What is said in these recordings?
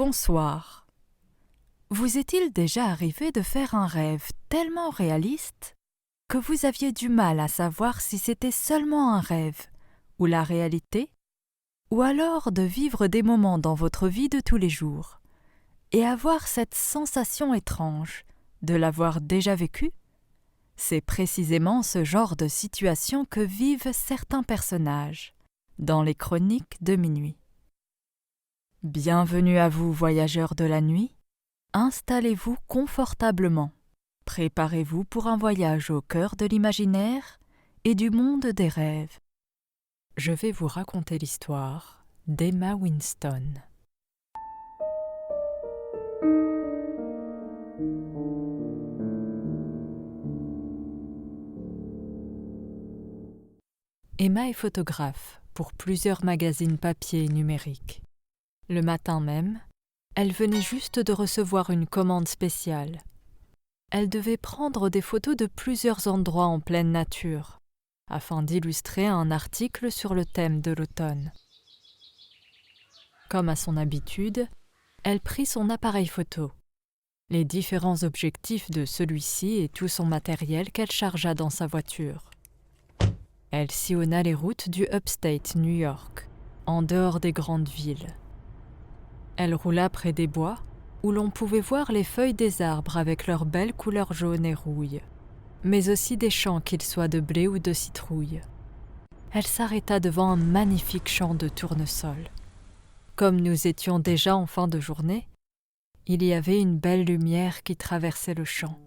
Bonsoir. Vous est-il déjà arrivé de faire un rêve tellement réaliste que vous aviez du mal à savoir si c'était seulement un rêve ou la réalité, ou alors de vivre des moments dans votre vie de tous les jours et avoir cette sensation étrange de l'avoir déjà vécu? C'est précisément ce genre de situation que vivent certains personnages dans les chroniques de minuit. Bienvenue à vous, voyageurs de la nuit. Installez-vous confortablement. Préparez-vous pour un voyage au cœur de l'imaginaire et du monde des rêves. Je vais vous raconter l'histoire d'Emma Winston. Emma est photographe pour plusieurs magazines papier et numériques. Le matin même, elle venait juste de recevoir une commande spéciale. Elle devait prendre des photos de plusieurs endroits en pleine nature, afin d'illustrer un article sur le thème de l'automne. Comme à son habitude, elle prit son appareil photo, les différents objectifs de celui-ci et tout son matériel qu'elle chargea dans sa voiture. Elle sillonna les routes du upstate New York, en dehors des grandes villes. Elle roula près des bois, où l'on pouvait voir les feuilles des arbres avec leurs belles couleurs jaune et rouille, mais aussi des champs, qu'ils soient de blé ou de citrouille. Elle s'arrêta devant un magnifique champ de tournesol. Comme nous étions déjà en fin de journée, il y avait une belle lumière qui traversait le champ,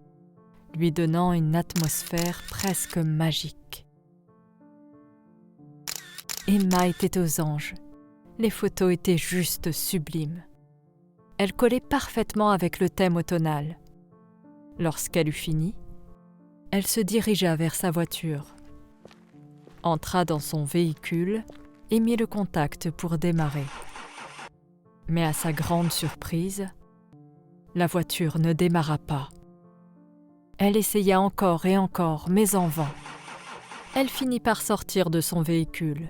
lui donnant une atmosphère presque magique. Emma était aux anges. Les photos étaient juste sublimes. Elle collait parfaitement avec le thème automnal. Lorsqu'elle eut fini, elle se dirigea vers sa voiture, entra dans son véhicule et mit le contact pour démarrer. Mais à sa grande surprise, la voiture ne démarra pas. Elle essaya encore et encore, mais en vain. Elle finit par sortir de son véhicule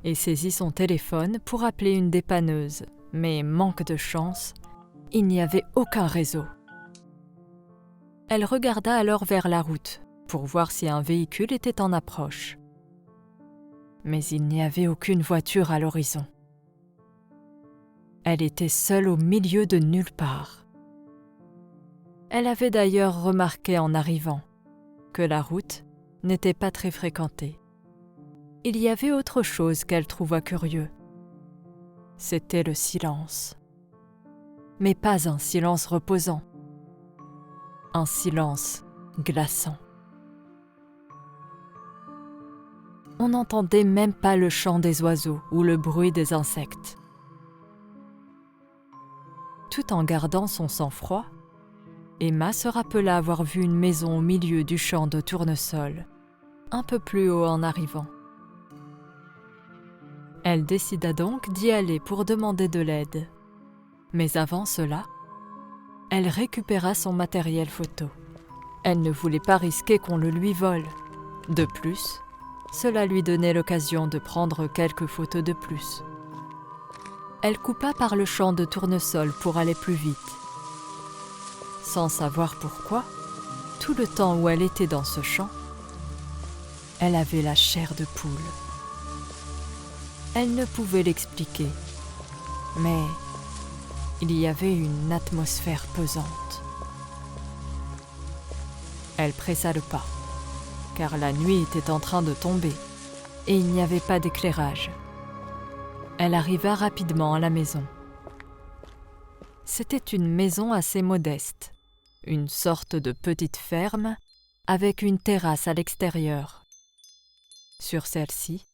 et saisit son téléphone pour appeler une dépanneuse, mais manque de chance, il n'y avait aucun réseau. Elle regarda alors vers la route pour voir si un véhicule était en approche. Mais il n'y avait aucune voiture à l'horizon. Elle était seule au milieu de nulle part. Elle avait d'ailleurs remarqué en arrivant que la route n'était pas très fréquentée. Il y avait autre chose qu'elle trouva curieux. C'était le silence. Mais pas un silence reposant. Un silence glaçant. On n'entendait même pas le chant des oiseaux ou le bruit des insectes. Tout en gardant son sang-froid, Emma se rappela avoir vu une maison au milieu du champ de tournesol, un peu plus haut en arrivant. Elle décida donc d'y aller pour demander de l'aide. Mais avant cela, elle récupéra son matériel photo. Elle ne voulait pas risquer qu'on le lui vole. De plus, cela lui donnait l'occasion de prendre quelques photos de plus. Elle coupa par le champ de tournesol pour aller plus vite. Sans savoir pourquoi, tout le temps où elle était dans ce champ, elle avait la chair de poule. Elle ne pouvait l'expliquer, mais il y avait une atmosphère pesante. Elle pressa le pas, car la nuit était en train de tomber et il n'y avait pas d'éclairage. Elle arriva rapidement à la maison. C'était une maison assez modeste, une sorte de petite ferme avec une terrasse à l'extérieur. Sur celle-ci,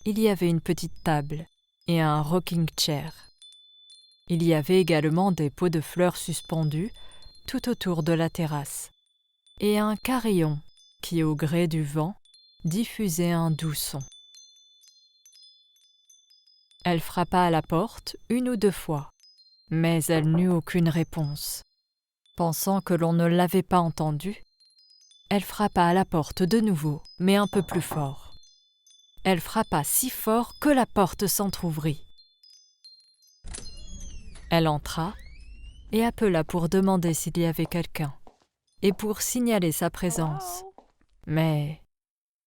il y avait une petite table et un rocking chair. Il y avait également des pots de fleurs suspendus tout autour de la terrasse et un carillon qui, au gré du vent, diffusait un doux son. Elle frappa à la porte 1 ou 2 fois, mais elle n'eut aucune réponse. Pensant que l'on ne l'avait pas entendue, elle frappa à la porte de nouveau, mais un peu plus fort. Elle frappa si fort que la porte s'entr'ouvrit. Elle entra et appela pour demander s'il y avait quelqu'un et pour signaler sa présence. Mais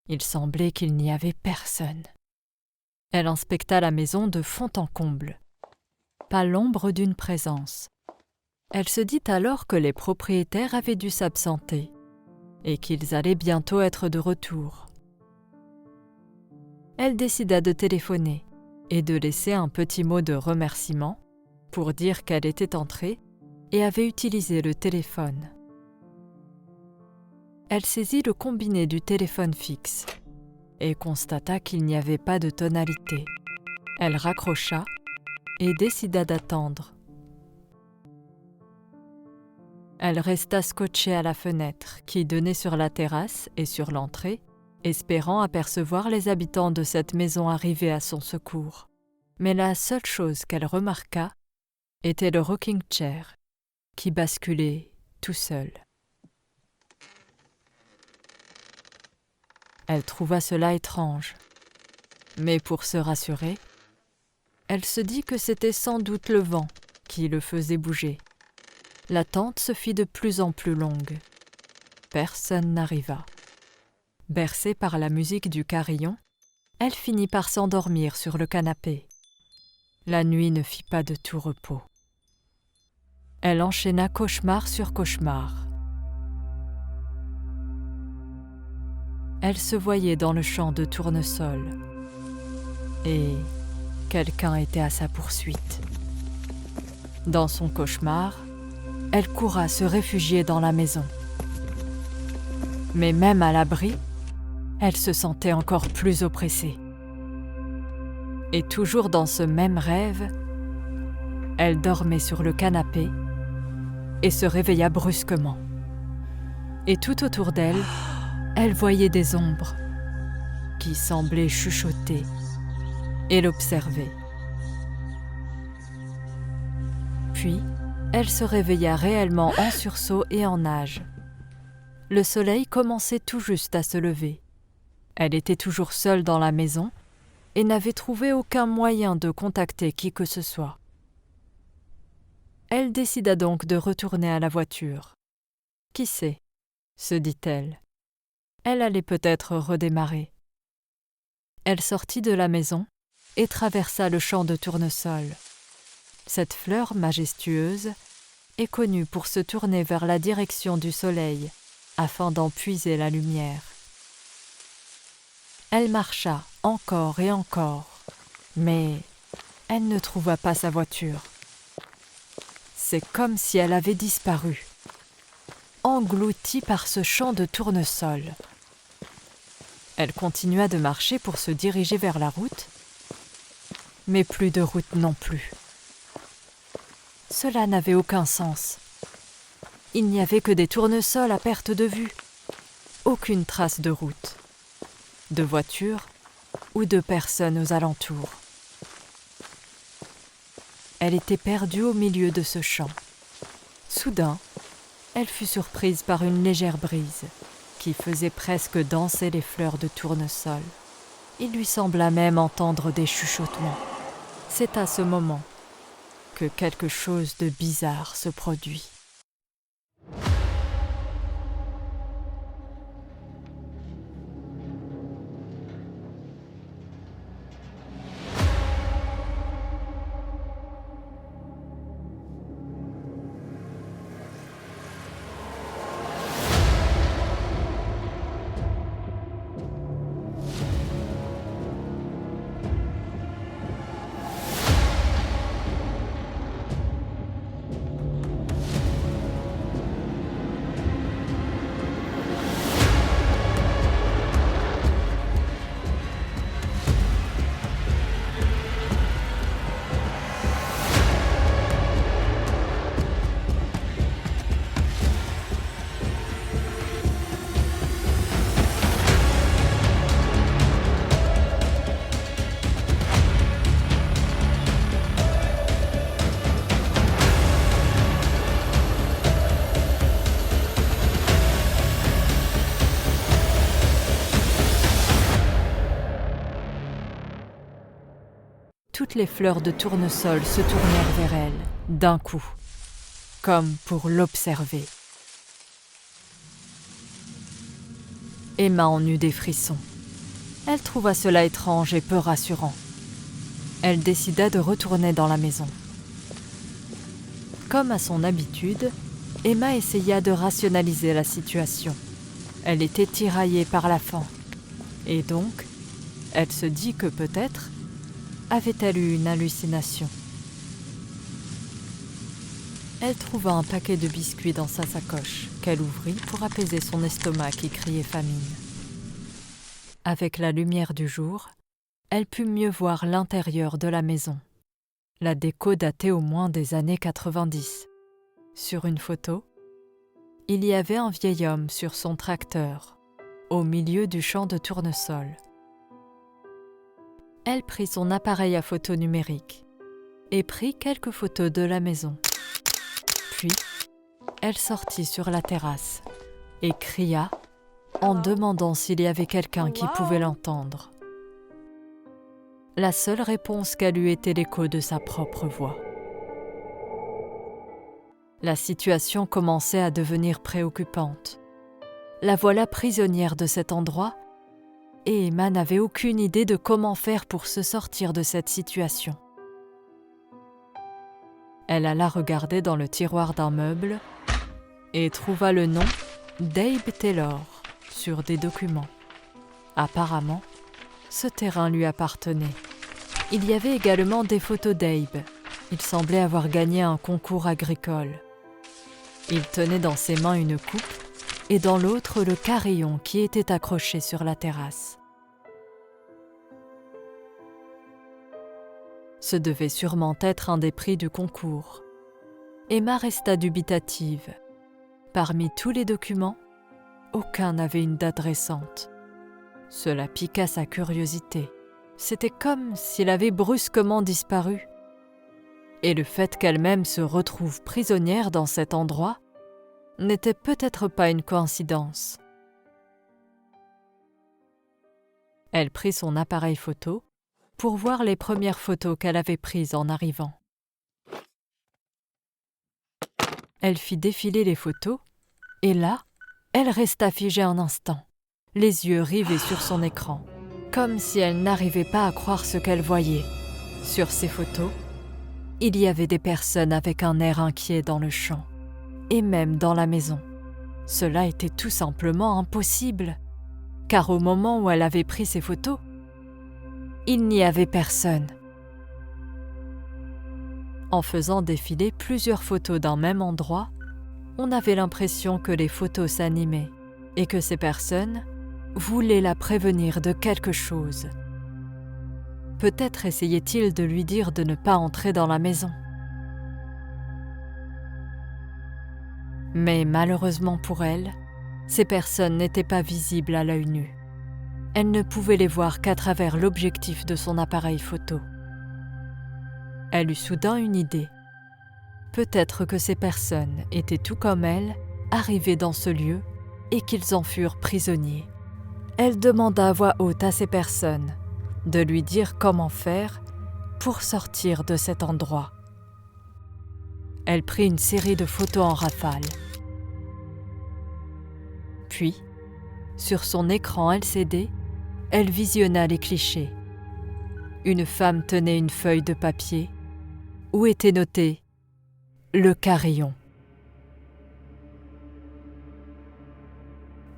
il semblait qu'il n'y avait personne. Elle inspecta la maison de fond en comble. Pas l'ombre d'une présence. Elle se dit alors que les propriétaires avaient dû s'absenter et qu'ils allaient bientôt être de retour. Elle décida de téléphoner et de laisser un petit mot de remerciement pour dire qu'elle était entrée et avait utilisé le téléphone. Elle saisit le combiné du téléphone fixe et constata qu'il n'y avait pas de tonalité. Elle raccrocha et décida d'attendre. Elle resta scotchée à la fenêtre qui donnait sur la terrasse et sur l'entrée, espérant apercevoir les habitants de cette maison arriver à son secours. Mais la seule chose qu'elle remarqua était le rocking chair qui basculait tout seul. Elle trouva cela étrange, mais pour se rassurer, elle se dit que c'était sans doute le vent qui le faisait bouger. L'attente se fit de plus en plus longue. Personne n'arriva. Bercée par la musique du carillon, elle finit par s'endormir sur le canapé. La nuit ne fit pas de tout repos. Elle enchaîna cauchemar sur cauchemar. Elle se voyait dans le champ de tournesol et quelqu'un était à sa poursuite. Dans son cauchemar, elle courra se réfugier dans la maison. Mais même à l'abri, elle se sentait encore plus oppressée. Et toujours dans ce même rêve, elle dormait sur le canapé et se réveilla brusquement. Et tout autour d'elle, elle voyait des ombres qui semblaient chuchoter et l'observer. Puis, elle se réveilla réellement en sursaut et en nage. Le soleil commençait tout juste à se lever. Elle était toujours seule dans la maison et n'avait trouvé aucun moyen de contacter qui que ce soit. Elle décida donc de retourner à la voiture. Qui sait, se dit-elle. Elle allait peut-être redémarrer. Elle sortit de la maison et traversa le champ de tournesol. Cette fleur majestueuse est connue pour se tourner vers la direction du soleil afin d'en puiser la lumière. Elle marcha encore et encore, mais elle ne trouva pas sa voiture. C'est comme si elle avait disparu, engloutie par ce champ de tournesol. Elle continua de marcher pour se diriger vers la route, mais plus de route non plus. Cela n'avait aucun sens. Il n'y avait que des tournesols à perte de vue, aucune trace de route, de voiture ou de personnes aux alentours. Elle était perdue au milieu de ce champ. Soudain, elle fut surprise par une légère brise qui faisait presque danser les fleurs de tournesol. Il lui sembla même entendre des chuchotements. C'est à ce moment que quelque chose de bizarre se produit. toutes les fleurs de tournesol se tournèrent vers elle, d'un coup, comme pour l'observer. Emma en eut des frissons. Elle trouva cela étrange et peu rassurant. Elle décida de retourner dans la maison. Comme à son habitude, Emma essaya de rationaliser la situation. Elle était tiraillée par la faim. Et donc, elle se dit que peut-être avait-elle eu une hallucination. Elle trouva un paquet de biscuits dans sa sacoche, qu'elle ouvrit pour apaiser son estomac qui criait famine. Avec la lumière du jour, elle put mieux voir l'intérieur de la maison. La déco datait au moins des années 90. Sur une photo, il y avait un vieil homme sur son tracteur, au milieu du champ de tournesol. Elle prit son appareil à photo numérique et prit quelques photos de la maison. Puis, elle sortit sur la terrasse et cria en demandant s'il y avait quelqu'un qui pouvait l'entendre. La seule réponse qu'elle eut était l'écho de sa propre voix. La situation commençait à devenir préoccupante. La voilà prisonnière de cet endroit et Emma n'avait aucune idée de comment faire pour se sortir de cette situation. Elle alla regarder dans le tiroir d'un meuble et trouva le nom d'Abe Taylor sur des documents. Apparemment, ce terrain lui appartenait. Il y avait également des photos d'Abe. Il semblait avoir gagné un concours agricole. Il tenait dans ses mains une coupe et dans l'autre le carillon qui était accroché sur la terrasse. Ce devait sûrement être un des prix du concours. Emma resta dubitative. Parmi tous les documents, aucun n'avait une date récente. Cela piqua sa curiosité. C'était comme s'il avait brusquement disparu. Et le fait qu'elle-même se retrouve prisonnière dans cet endroit n'était peut-être pas une coïncidence. Elle prit son appareil photo pour voir les premières photos qu'elle avait prises en arrivant. Elle fit défiler les photos, et là, elle resta figée un instant, les yeux rivés sur son écran, comme si elle n'arrivait pas à croire ce qu'elle voyait. Sur ces photos, il y avait des personnes avec un air inquiet dans le champ, et même dans la maison. Cela était tout simplement impossible, car au moment où elle avait pris ces photos, il n'y avait personne. En faisant défiler plusieurs photos d'un même endroit, on avait l'impression que les photos s'animaient et que ces personnes voulaient la prévenir de quelque chose. Peut-être essayait-il de lui dire de ne pas entrer dans la maison. Mais malheureusement pour elle, ces personnes n'étaient pas visibles à l'œil nu. Elle ne pouvait les voir qu'à travers l'objectif de son appareil photo. Elle eut soudain une idée. Peut-être que ces personnes étaient tout comme elle, arrivées dans ce lieu, et qu'ils en furent prisonniers. Elle demanda à voix haute à ces personnes de lui dire comment faire pour sortir de cet endroit. Elle prit une série de photos en rafale. Puis, sur son écran LCD, elle visionna les clichés. Une femme tenait une feuille de papier où était noté « Le carillon ».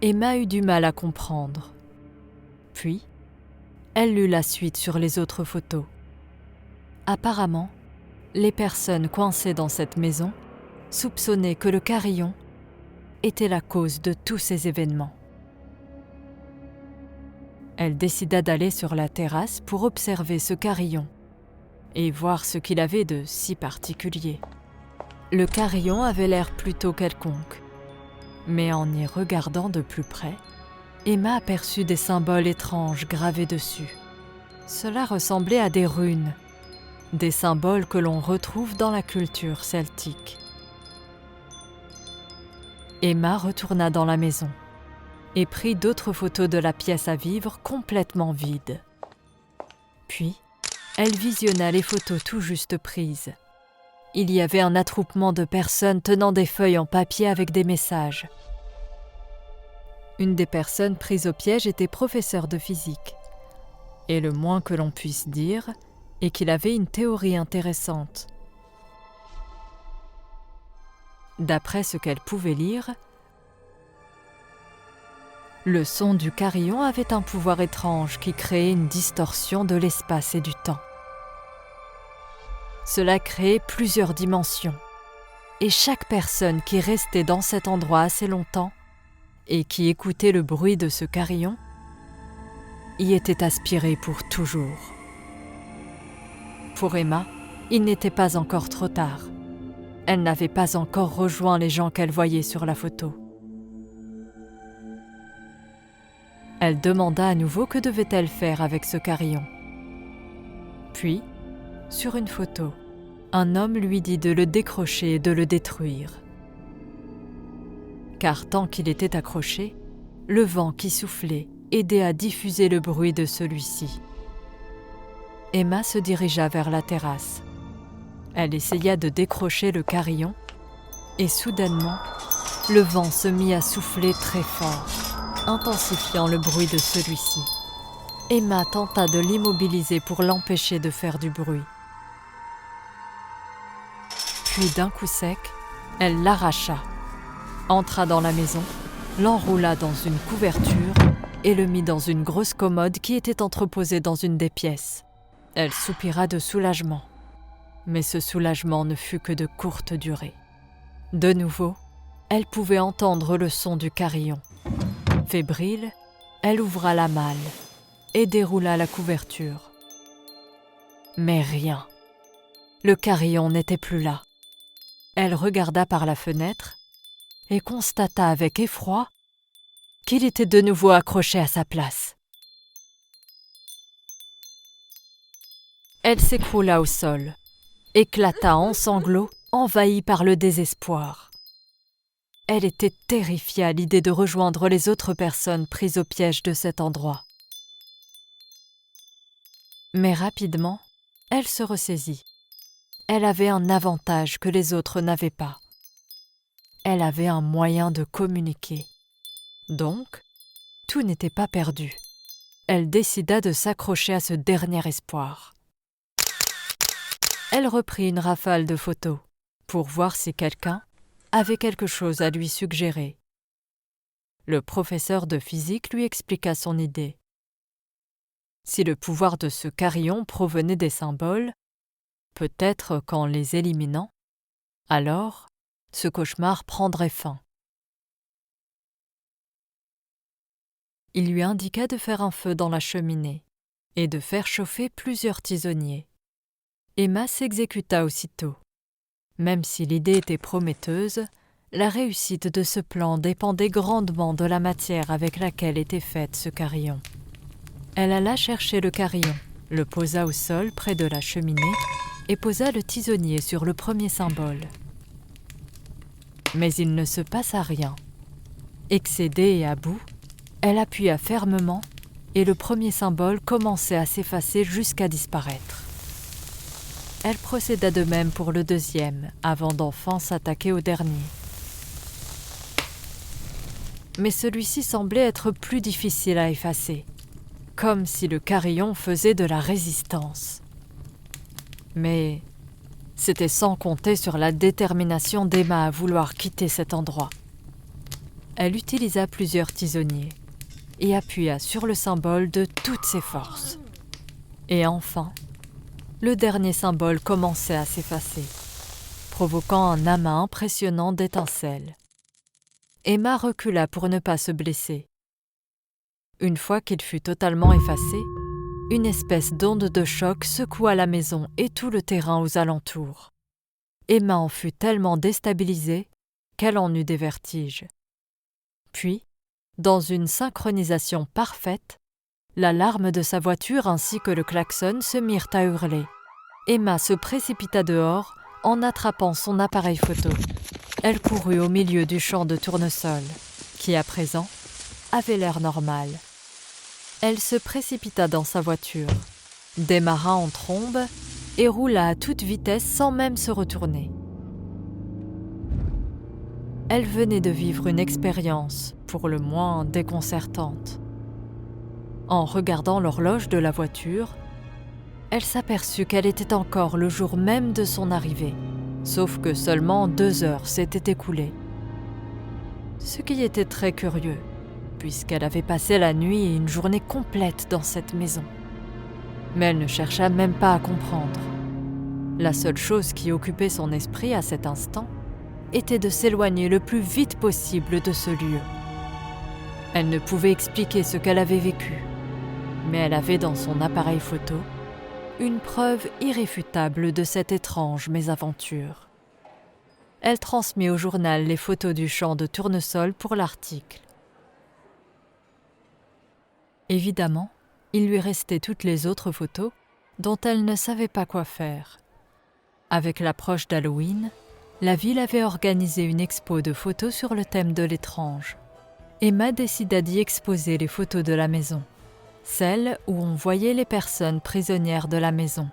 Emma eut du mal à comprendre. Puis, elle lut la suite sur les autres photos. Apparemment, les personnes coincées dans cette maison soupçonnaient que le carillon était la cause de tous ces événements. Elle décida d'aller sur la terrasse pour observer ce carillon et voir ce qu'il avait de si particulier. Le carillon avait l'air plutôt quelconque, mais en y regardant de plus près, Emma aperçut des symboles étranges gravés dessus. Cela ressemblait à des runes, des symboles que l'on retrouve dans la culture celtique. Emma retourna dans la maison et prit d'autres photos de la pièce à vivre complètement vide. Puis, Elle visionna les photos tout juste prises. Il y avait un attroupement de personnes tenant des feuilles en papier avec des messages. Une des personnes prises au piège était professeur de physique. Et le moins que l'on puisse dire est qu'il avait une théorie intéressante. D'après ce qu'elle pouvait lire, le son du carillon avait un pouvoir étrange qui créait une distorsion de l'espace et du temps. Cela créait plusieurs dimensions, et chaque personne qui restait dans cet endroit assez longtemps et qui écoutait le bruit de ce carillon y était aspirée pour toujours. Pour Emma, il n'était pas encore trop tard. Elle n'avait pas encore rejoint les gens qu'elle voyait sur la photo. Elle demanda à nouveau que devait-elle faire avec ce carillon. Puis, sur une photo, un homme lui dit de le décrocher et de le détruire. Car tant qu'il était accroché, le vent qui soufflait aidait à diffuser le bruit de celui-ci. Emma se dirigea vers la terrasse. Elle essaya de décrocher le carillon et soudainement, le vent se mit à souffler très fort, intensifiant le bruit de celui-ci. Emma tenta de l'immobiliser pour l'empêcher de faire du bruit. Puis d'un coup sec, elle l'arracha, entra dans la maison, l'enroula dans une couverture et le mit dans une grosse commode qui était entreposée dans une des pièces. Elle soupira de soulagement, mais ce soulagement ne fut que de courte durée. De nouveau, elle pouvait entendre le son du carillon. Fébrile, elle ouvra la malle et déroula la couverture. Mais rien. Le carillon n'était plus là. Elle regarda par la fenêtre et constata avec effroi qu'il était de nouveau accroché à sa place. Elle s'écroula au sol, éclata en sanglots, envahie par le désespoir. Elle était terrifiée à l'idée de rejoindre les autres personnes prises au piège de cet endroit. Mais rapidement, elle se ressaisit. Elle avait un avantage que les autres n'avaient pas. Elle avait un moyen de communiquer. Donc, tout n'était pas perdu. Elle décida de s'accrocher à ce dernier espoir. Elle reprit une rafale de photos pour voir si quelqu'un avait quelque chose à lui suggérer. Le professeur de physique lui expliqua son idée. Si le pouvoir de ce carillon provenait des symboles, peut-être qu'en les éliminant, alors ce cauchemar prendrait fin. Il lui indiqua de faire un feu dans la cheminée et de faire chauffer plusieurs tisonniers. Emma s'exécuta aussitôt. Même si l'idée était prometteuse, la réussite de ce plan dépendait grandement de la matière avec laquelle était faite ce carillon. Elle alla chercher le carillon, le posa au sol près de la cheminée et posa le tisonnier sur le premier symbole. Mais il ne se passa rien. Excédée et à bout, elle appuya fermement et le premier symbole commençait à s'effacer jusqu'à disparaître. Elle procéda de même pour le deuxième, avant d'enfin s'attaquer au dernier. Mais celui-ci semblait être plus difficile à effacer, comme si le carillon faisait de la résistance. Mais c'était sans compter sur la détermination d'Emma à vouloir quitter cet endroit. Elle utilisa plusieurs tisonniers et appuya sur le symbole de toutes ses forces. Et enfin, le dernier symbole commençait à s'effacer, provoquant un amas impressionnant d'étincelles. Emma recula pour ne pas se blesser. Une fois qu'il fut totalement effacé, une espèce d'onde de choc secoua la maison et tout le terrain aux alentours. Emma en fut tellement déstabilisée qu'elle en eut des vertiges. Puis, dans une synchronisation parfaite, l'alarme de sa voiture ainsi que le klaxon se mirent à hurler. Emma se précipita dehors en attrapant son appareil photo. Elle courut au milieu du champ de tournesol, qui à présent avait l'air normal. Elle se précipita dans sa voiture, démarra en trombe et roula à toute vitesse sans même se retourner. Elle venait de vivre une expérience, pour le moins déconcertante. En regardant l'horloge de la voiture, elle s'aperçut qu'elle était encore le jour même de son arrivée, sauf que seulement 2 heures s'étaient écoulées. Ce qui était très curieux, puisqu'elle avait passé la nuit et une journée complète dans cette maison. Mais elle ne chercha même pas à comprendre. La seule chose qui occupait son esprit à cet instant était de s'éloigner le plus vite possible de ce lieu. Elle ne pouvait expliquer ce qu'elle avait vécu, mais elle avait dans son appareil photo une preuve irréfutable de cette étrange mésaventure. Elle transmit au journal les photos du champ de tournesol pour l'article. Évidemment, il lui restait toutes les autres photos dont elle ne savait pas quoi faire. Avec l'approche d'Halloween, la ville avait organisé une expo de photos sur le thème de l'étrange. Emma décida d'y exposer les photos de la maison, celles où on voyait les personnes prisonnières de la maison.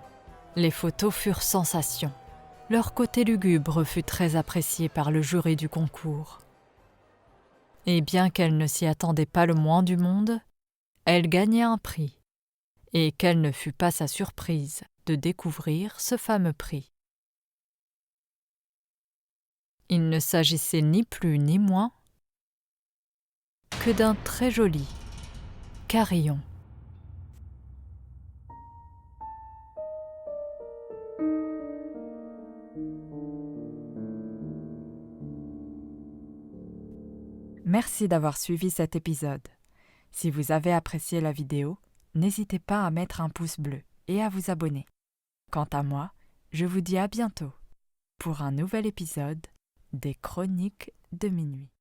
Les photos furent sensation. Leur côté lugubre fut très apprécié par le jury du concours. Et bien qu'elle ne s'y attendait pas le moins du monde, elle gagna un prix. Et quelle ne fut pas sa surprise de découvrir ce fameux prix. Il ne s'agissait ni plus ni moins que d'un très joli carillon. Merci d'avoir suivi cet épisode. Si vous avez apprécié la vidéo, n'hésitez pas à mettre un pouce bleu et à vous abonner. Quant à moi, je vous dis à bientôt pour un nouvel épisode des Chroniques de minuit.